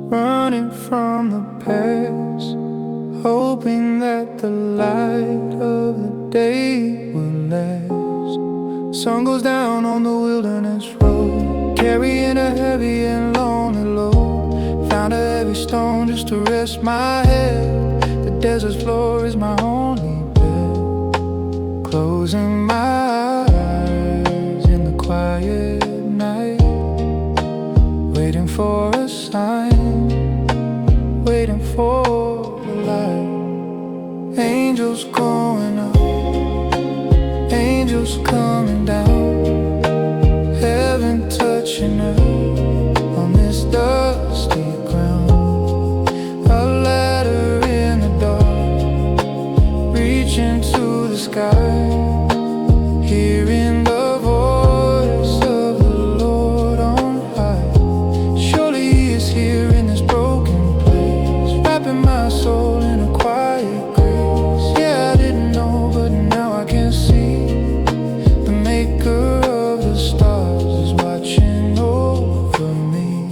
running from the past, hoping that the light of the day will last. Sun goes down on the wilderness road, carrying a heavy and lonely load. Found a heavy stone just to rest my head. The desert floor is my only bed. Closing my eyes in the quiet night, waiting for a sign, waiting for the light. Angels going up, angels coming down, heaven touching earth on this dusty ground. A ladder in the dark, reaching to the sky, hearing the voice of the Lord on high. Surely He is here in this broken place, wrapping my soul in a quiet grace. Yeah, I didn't know, but now I can see. The maker of the stars is watching over me.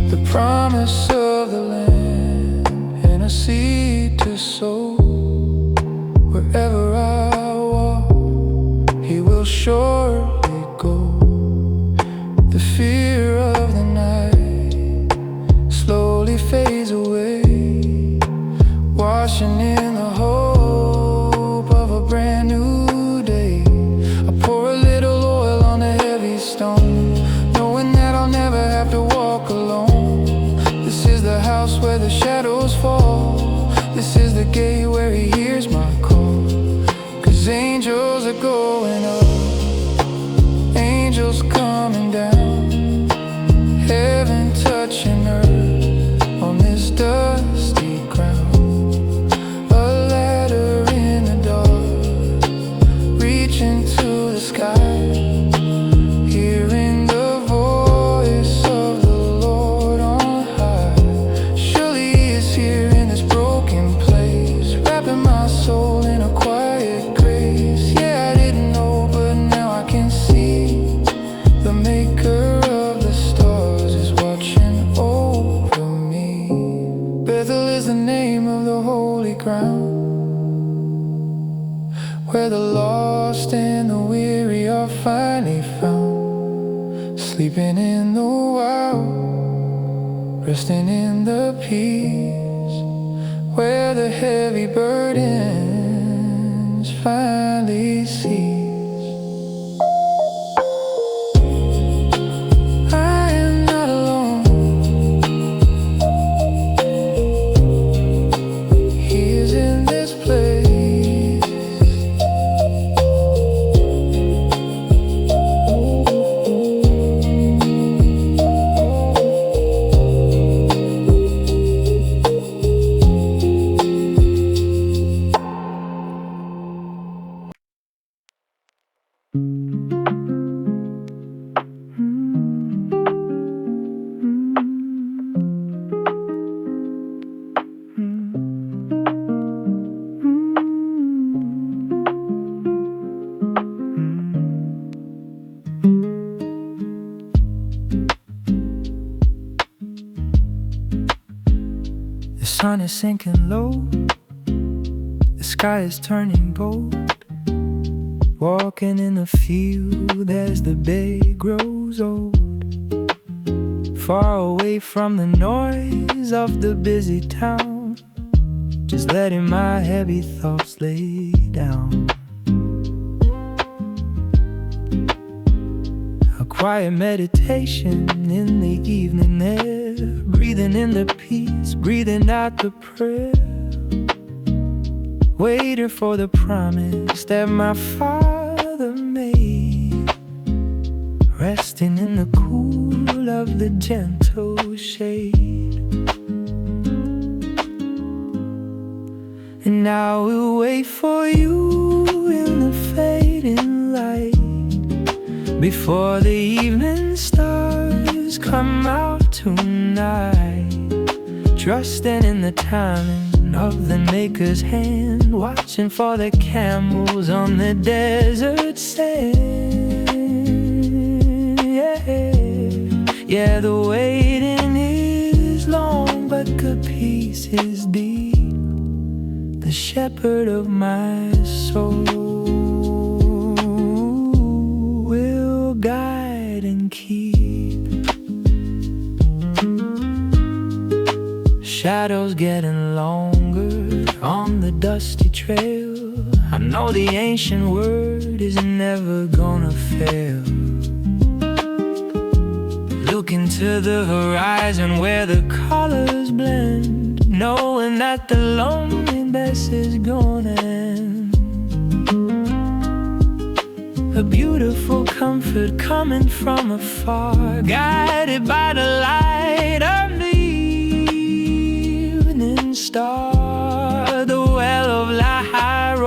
The promise of the land and a seed to sow. Wherever I walk, He will surely go. The fear of the night slowly fades away, washing in the hope of a brand new day. I pour a little oil on the heavy stone, knowing that I'll never have to walk alone. This is the house where the shadows fall. This is the gate where He hears my call. 'Cause angels are going up, angels coming down, heaven touching earth on this dusty ground. A ladder in the dark, reaching to the sky, hearing the voice of the Lord on high. Surely He is here in this broken place, wrapping my soul in a quiet grace. Yeah, I didn't know, but now I can see. The maker of the stars is watching over me. Bethel is the name of the holy ground, where the lost and the weary are finally found. Sleeping in the wild, resting in the peace, where the heavy burdens finally cease. I am not alone, He is in this place. The sun is sinking low, the sky is turning gold. Walking in the field as the day grows old, far away from the noise of the busy town, just letting my heavy thoughts lay down. A quiet meditation in the evening air, breathing in the peace, breathing out the prayer, waiting for the promise that my Father made, resting in the cool of the gentle shade. And I will wait for you in the fading light, before the evening stars come out tonight, trusting in the timing of the Maker's hand, watching for the camels on the desert sand. Yeah, the waiting is long, but the peace is deep. The shepherd of my soul will guide and keep. Shadows getting longer on the dusty trail. I know the ancient word is never gonna fail. Looking to the horizon where the colors blend, knowing that the loneliness is gonna end. A beautiful comfort coming from afar, guided by the light of the evening star. The well of Lahai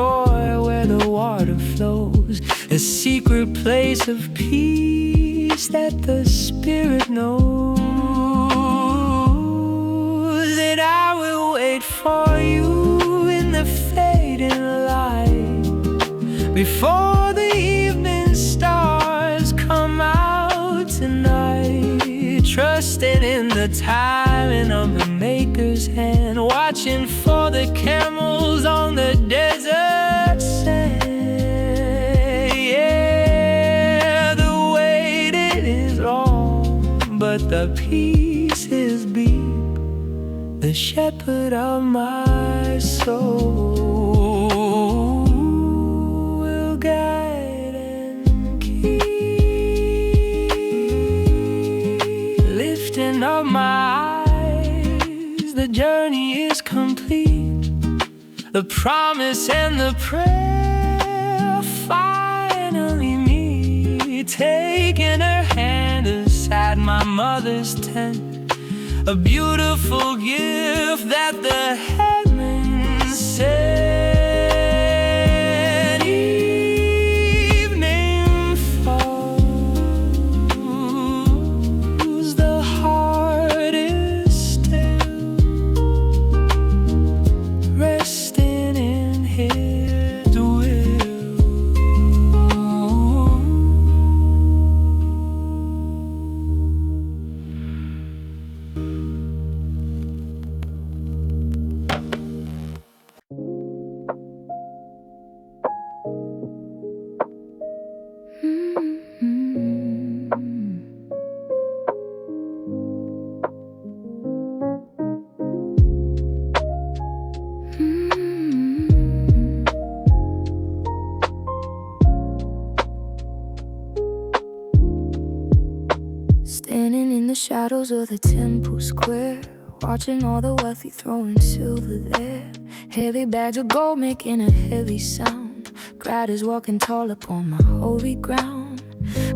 where the water flows, a secret place of peace that the Spirit knows. That I will wait for you in the fading light, before the evening stars come out tonight. Trusting in the timing of the Maker's hand, watching for the camels on the desert sand. Yeah, the waiting is long, but the peace is deep. The shepherd of my soul will guide and keep. Lifting up my eyes, the journey is complete. The promise and the prayer finally meet. Taking her hand inside my mother's tent, a beautiful gift that the heavens sent. Evening falls, the heart is still, resting in His will. Standing in the shadows of the temple square, watching all the wealthy throwing silver there. Heavy bags of gold making a heavy sound. Pride is walking tall upon my holy ground.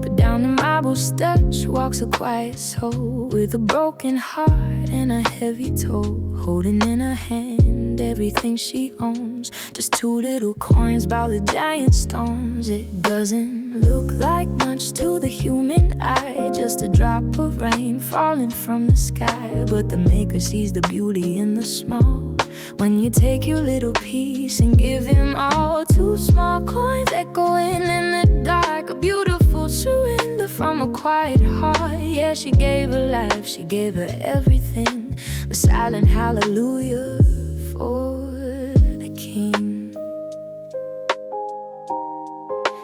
But down the marble steps walks a quiet soul, with a broken heart and a heavy toe, holding in her hand everything she owns. Just two little coins by the giant stones. It doesn't look like much to the human eye, just a drop of rain falling from the sky. But the Maker sees the beauty in the small. When you take your little piece and give Him all, two small coins echoing in the dark, a beautiful surrender from a quiet heart. Yeah, she gave her life, she gave her everything, the silent hallelujah for the King.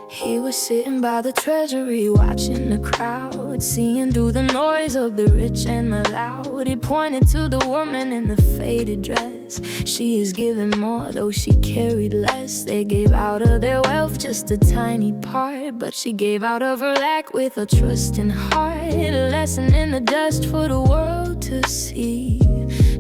He was sitting by the treasury, watching the crowd, seeing through the noise of the rich and the loud. He pointed to the woman in the faded dress. She is giving more, though she carried less. They gave out of their wealth just a tiny part, but she gave out of her lack with a trusting heart. A lesson in the dust for the world to see,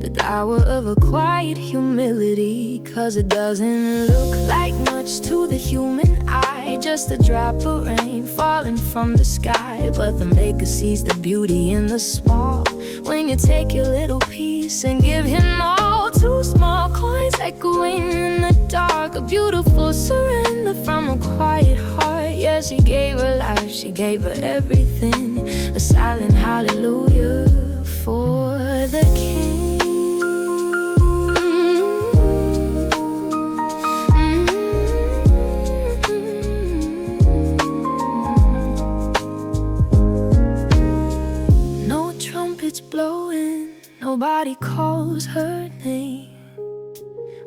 the power of a quiet humility. 'Cause it doesn't look like much to the human eye, just a drop of rain falling from the sky. But the Maker sees the beauty in the small. When you take your little piece and give Him all, two small coins echoing in the dark, a beautiful surrender from a quiet heart. Yeah, she gave her life, she gave her everything, a silent hallelujah for the King. knows her name.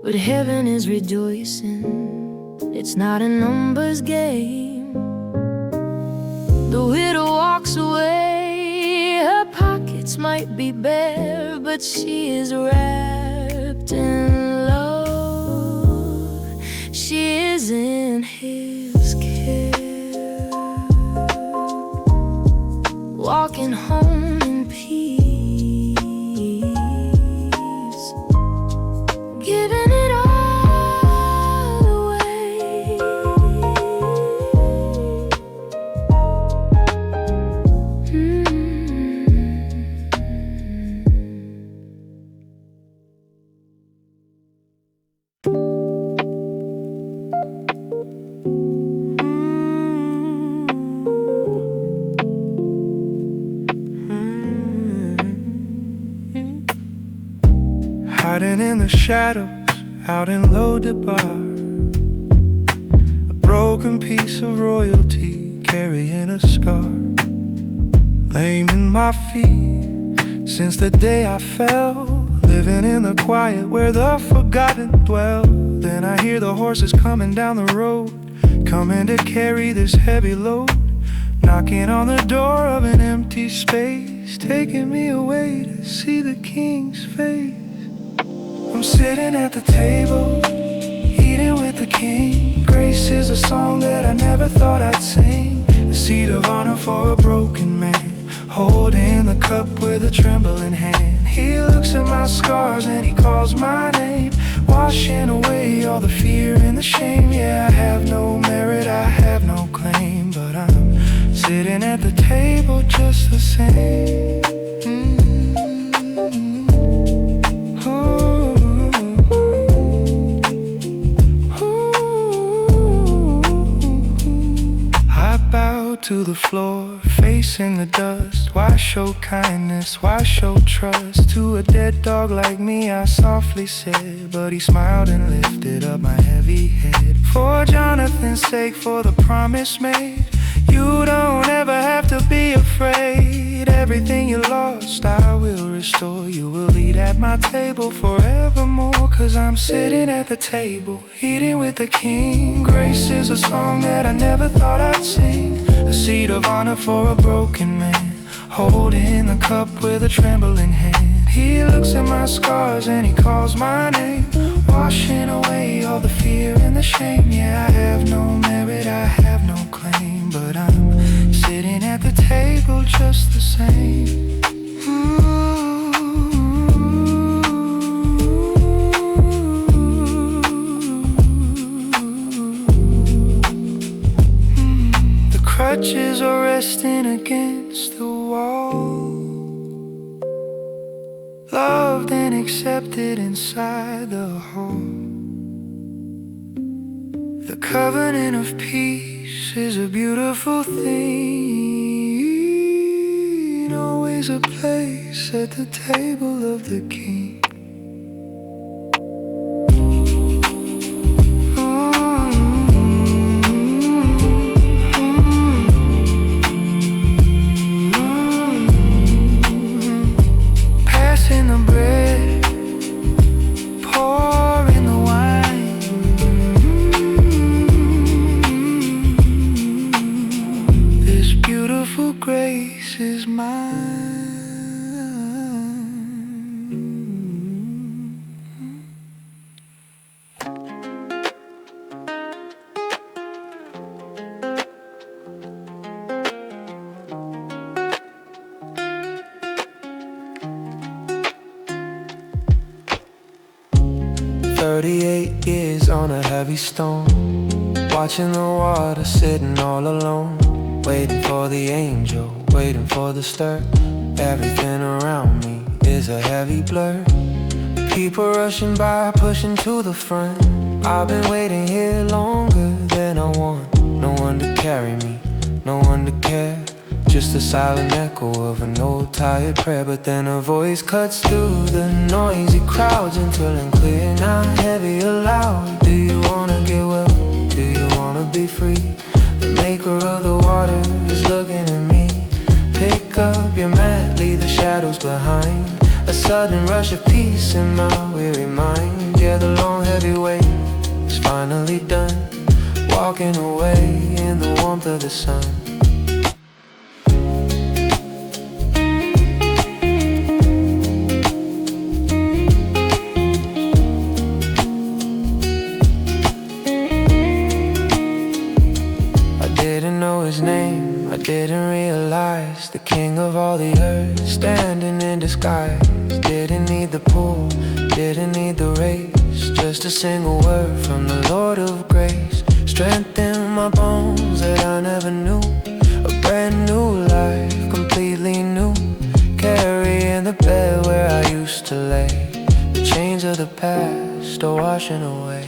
But heaven is rejoicing, it's not a numbers game. The widow walks away, her pockets might be bare, but she is wrapped in love. She is in His care, walking home in peace, giving it all away. Hiding in the shadows, out in Lodabar, a broken piece of royalty, carrying a scar. Lame in my feet, since the day I fell, living in the quiet where the forgotten dwell. Then I hear the horses coming down the road, coming to carry this heavy load, knocking on the door of an empty space, taking me away to see the King's face. I'm sitting at the table, eating with the King. Grace is a song that I never thought I'd sing. The seat of honor for a broken man, holding the cup with a trembling hand. He looks at my scars and He calls my name, washing away all the fear and the shame. Yeah, I have no merit, I have no claim, but I'm sitting at the table just the same. To the floor, facing the dust. Why show kindness, why show trust to a dead dog like me? I softly said, but he smiled and lifted up my heavy head. For Jonathan's sake, for the promise made, you don't ever have to be afraid. Everything you lost, I will restore. You will eat at my table forevermore, 'cause I'm sitting at the table, eating with the King. Grace is a song that I never thought I'd sing. A seat of honor for a broken man, holding the cup with a trembling hand. He looks at my scars and He calls my name, washing away all the fear and the shame. Yeah, I have no merit, I have no claim, but I'm sitting at the table just the same. Crutches are resting against the wall, loved and accepted inside the home. The covenant of peace is a beautiful thing, always a place at the table of the King. Grace is mine. 38 years on a heavy stone, watching the water sitting all alone, waiting for the angel, waiting for the stir. Everything around me is a heavy blur. People rushing by, pushing to the front. I've been waiting here longer than I want. No one to carry me, no one to care. Just a silent echo of an old tired prayer. But then a voice cuts through the noisy crowds until I'm clear, not heavy or loud. Do you wanna get well? Do you wanna be free? The maker of the water is looking at me. Pick up your mat, leave the shadows behind. A sudden rush of peace in my weary mind. Yeah, the long heavy weight is finally done, walking away in the warmth of the sun. I didn't know his name, I didn't realize the king of all the earth standing in disguise. Didn't need the pull, didn't need the race, just a single word from the Lord of grace. Strength in my bones that I never knew, a brand new life, completely new. Carrying the bed where I used to lay, the chains of the past are washing away.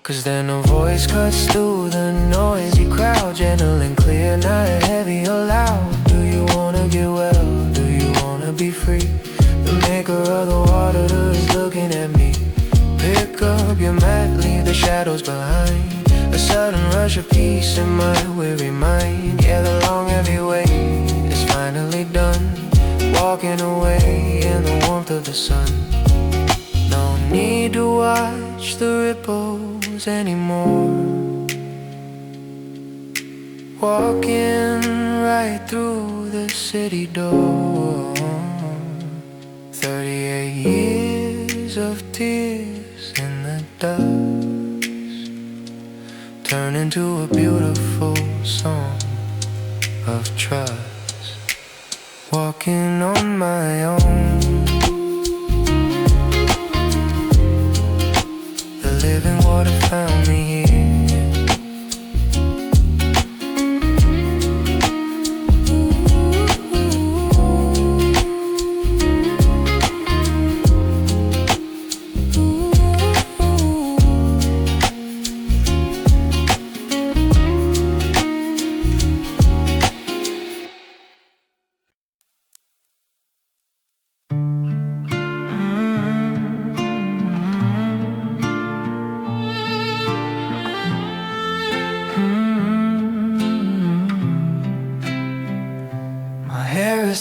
Cause then a voice cuts through the noisy crowd, gentle and clear, not heavy or loud. Do you wanna get well? Do you wanna be free? The maker of the water is looking at me. Pick up your mat, leave the shadows behind. A sudden rush of peace in my weary mind. Yeah, the long heavy weight is finally done, walking away in the warmth of the sun. No need to watch the ripples anymore, walking right through the city door. 38 years of tears in the dust turn into a beautiful song of trust. Walking on my own, the living water found me here.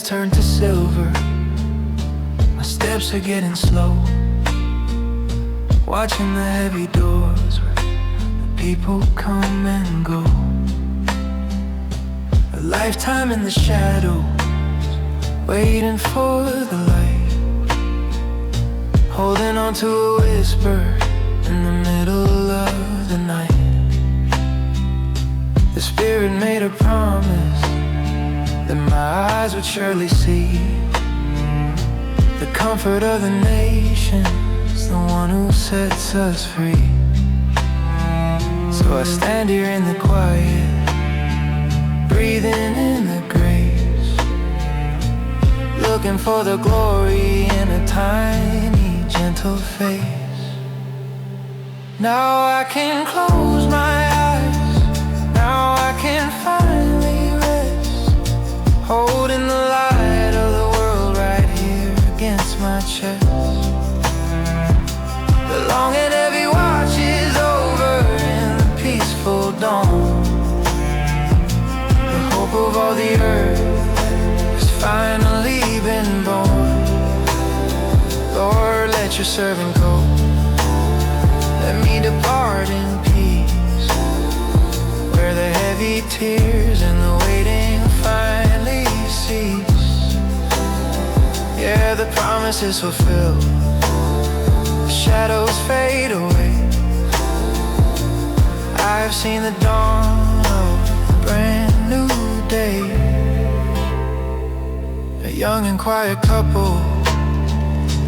Turned to silver, my steps are getting slow, watching the heavy doors where the people come and go. A lifetime in the shadows, waiting for the light, holding on to a whisper in the middle of the night. The Spirit made a promise that my eyes would surely see, the comfort of the nations, the one who sets us free. So I stand here in the quiet, breathing in the grace, looking for the glory in a tiny, gentle face. Now I can close my eyes, now I can finally holding the light of the world right here against my chest. The long and heavy watch is over in the peaceful dawn. The hope of all the earth has finally been born. Lord, let your servant go, let me depart in peace, where the heavy tears and the waiting finally cease. Yeah, the promise is fulfilled, the shadows fade away. I've seen the dawn of a brand new day. A young and quiet couple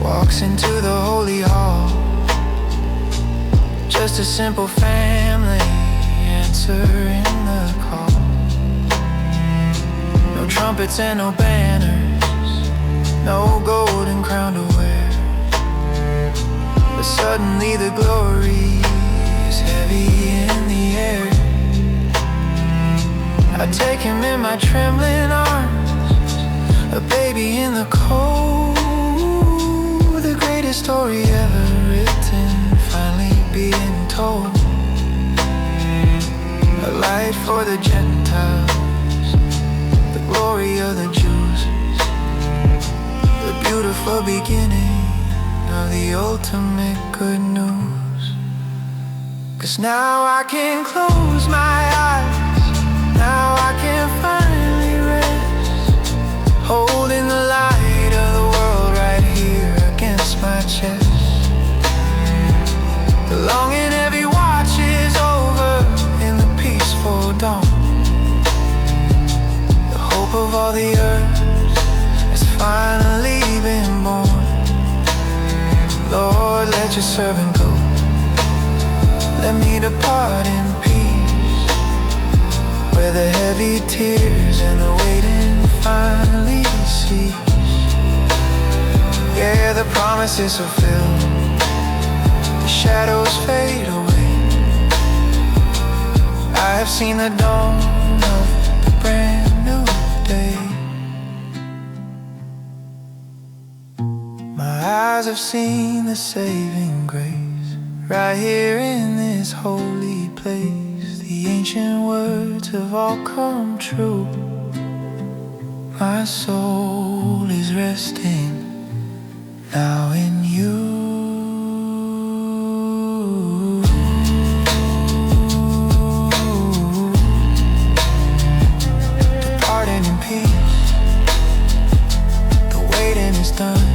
walks into the holy hall, just a simple family answering the call. No trumpets and no banners, no golden crown to wear, but suddenly the glory is heavy in the air. I take him in my trembling arms, a baby in the cold, the greatest story ever written, finally being told. A light for the Gentiles, the glory of the Jews, the beautiful the beginning of the ultimate good news. 'Cause now I can close my eyes, now I can finally rest, holding the light of the world right here against my chest. The longing every watch is over in the peaceful dawn. The hope of all the earth has finally been born. Lord, let your servant go. Let me depart in peace, where the heavy tears and the waiting finally cease. Yeah, the promise is fulfilled, the shadows fade away. I have seen the dawn of the brand new day. My eyes have seen the saving grace, right here in this holy place. The ancient words have all come true. My soul is resting now in you. Departing in peace, the waiting is done.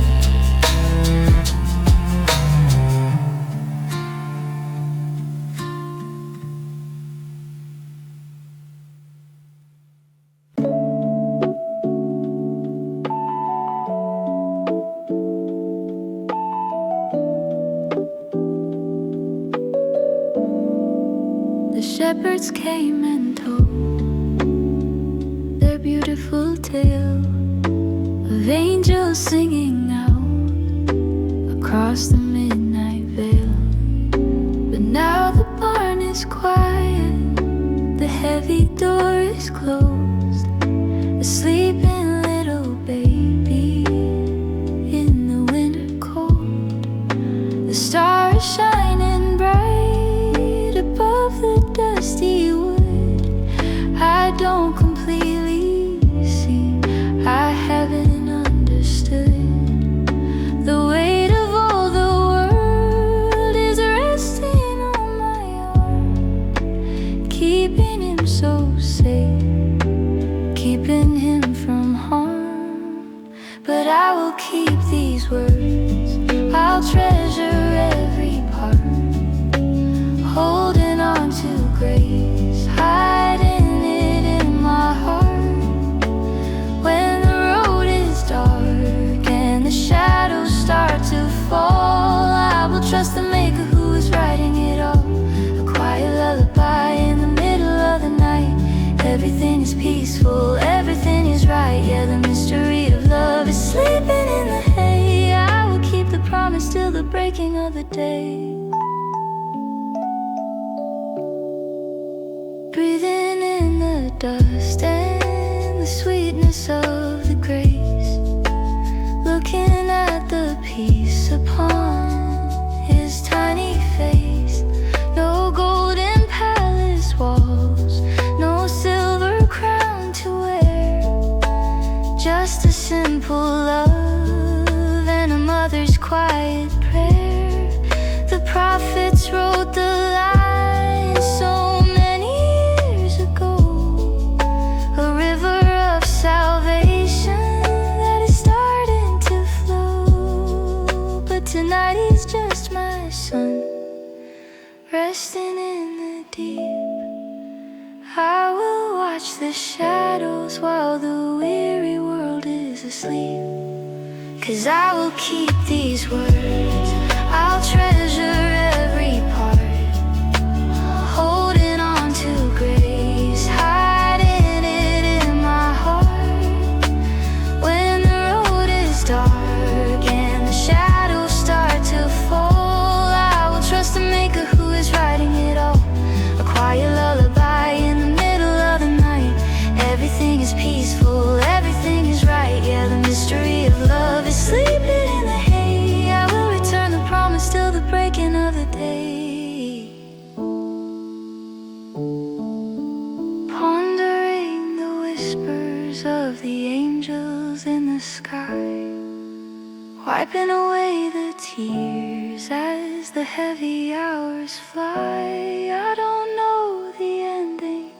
The shepherds came and told their beautiful tale of angels singing out across the midnight veil. But now the barn is quiet, the heavy door is closed, a sleeping little baby in the winter cold. The stars shining bright above the dusty wood. I don't completely see, I haven't understood. The weight of all the world is resting on my arm, keeping him so safe, keeping him from harm. But I will keep these words, I'll treasure every part, holding on to grace, hiding it in my heart. When the road is dark and the shadows start to fall, I will trust the Maker who is writing it all. A quiet lullaby in the middle of the night. Everything is peaceful, everything is right. Yeah, the mystery of love is sleeping in the hay. I will keep the promise till the breaking of the day. Breathing in the dust and the sweetness of the grace, looking at the peace upon his tiny face. No golden palace walls, no silver crown to wear, just a simple love and a mother's quiet prayer. The prophets wrote the lines so many years ago, a river of salvation that is starting to flow. But tonight he's just my son, resting in the deep. I will watch the shadows while the weary world is asleep. 'Cause I will keep these words, I'll treasure every part, holding on to grace, hiding it in my heart. When the road is dark and the shadows start to fall, I will trust the Maker who is writing it all. A quiet lullaby in the middle of the night. Everything is peaceful, everything is right. Yeah, the mystery of love is sleeping in the hay. I will return wiping away the tears as the heavy hours fly. I don't know the ending,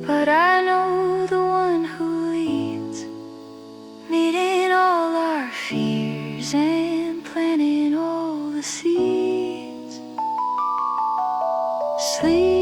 but I know the one who leads, meeting all our fears and planting all the seeds. Sleep